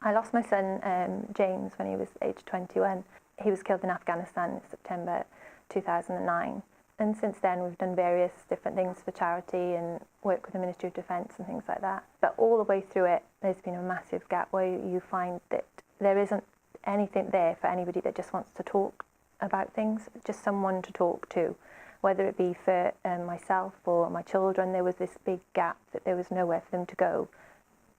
I lost my son, James, when he was age 21. He was killed in Afghanistan in September 2009. And since then, we've done various different things for charity and work with the Ministry of Defence and things like that. But all the way through it, there's been a massive gap where you find that there isn't anything there for anybody that just wants to talk about things, just someone to talk to. Whether it be for myself or my children, there was this big gap that there was nowhere for them to go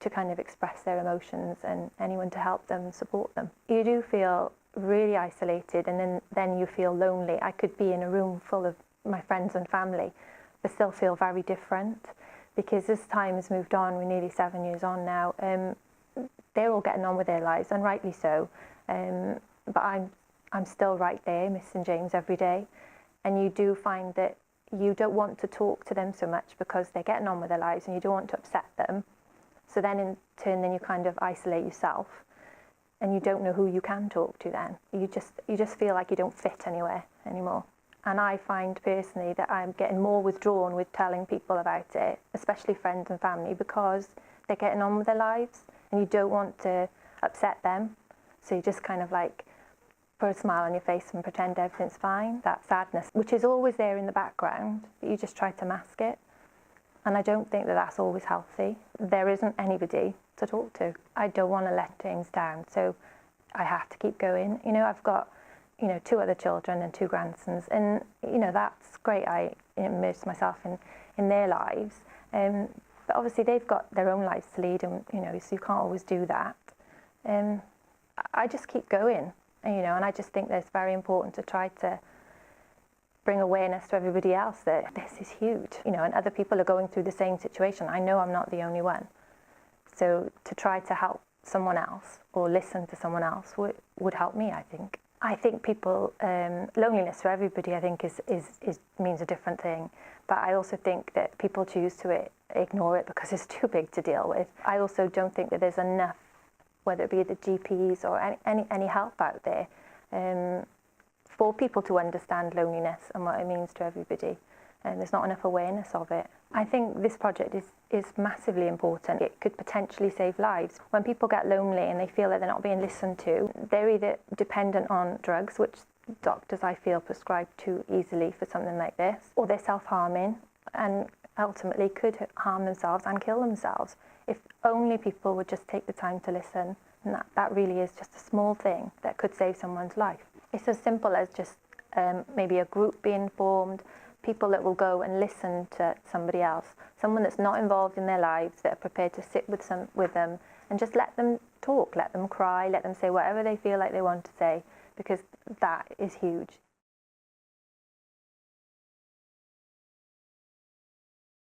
to kind of express their emotions and anyone to help them, support them. You do feel really isolated, and then you feel lonely. I could be in a room full of my friends and family, but still feel very different, because as time has moved on, we're nearly 7 years on now, they're all getting on with their lives, and rightly so, but I'm still right there missing James every day. And you do find that you don't want to talk to them so much because they're getting on with their lives and you don't want to upset them. So then in turn, then you kind of isolate yourself and you don't know who you can talk to then. You just feel like you don't fit anywhere anymore. And I find personally that I'm getting more withdrawn with telling people about it, especially friends and family, because they're getting on with their lives and you don't want to upset them. So you just kind of like put a smile on your face and pretend everything's fine. That sadness, which is always there in the background, but you just try to mask it. And I don't think that that's always healthy. There isn't anybody to talk to. I don't want to let James down, so I have to keep going. You know, I've got, 2 other children and 2 grandsons, and, that's great. I immerse myself in their lives. But obviously they've got their own lives to lead, and, so you can't always do that. I just keep going. And I just think that it's very important to try to bring awareness to everybody else that this is huge, and other people are going through the same situation. I know I'm not the only one. So to try to help someone else or listen to someone else would help me, I think. I think people, loneliness for everybody, I think, is means a different thing. But I also think that people choose to ignore it because it's too big to deal with. I also don't think that there's enough, whether it be the GPs or any help out there, for people to understand loneliness and what it means to everybody. And there's not enough awareness of it. I think this project is massively important. It could potentially save lives. When people get lonely and they feel that they're not being listened to, they're either dependent on drugs, which doctors, I feel, prescribe too easily for something like this, or they're self-harming and ultimately could harm themselves and kill themselves. If only people would just take the time to listen, and that really is just a small thing that could save someone's life. It's as simple as just maybe a group being formed, people that will go and listen to somebody else, someone that's not involved in their lives, that are prepared to sit with them and just let them talk, let them cry, let them say whatever they feel like they want to say, because that is huge.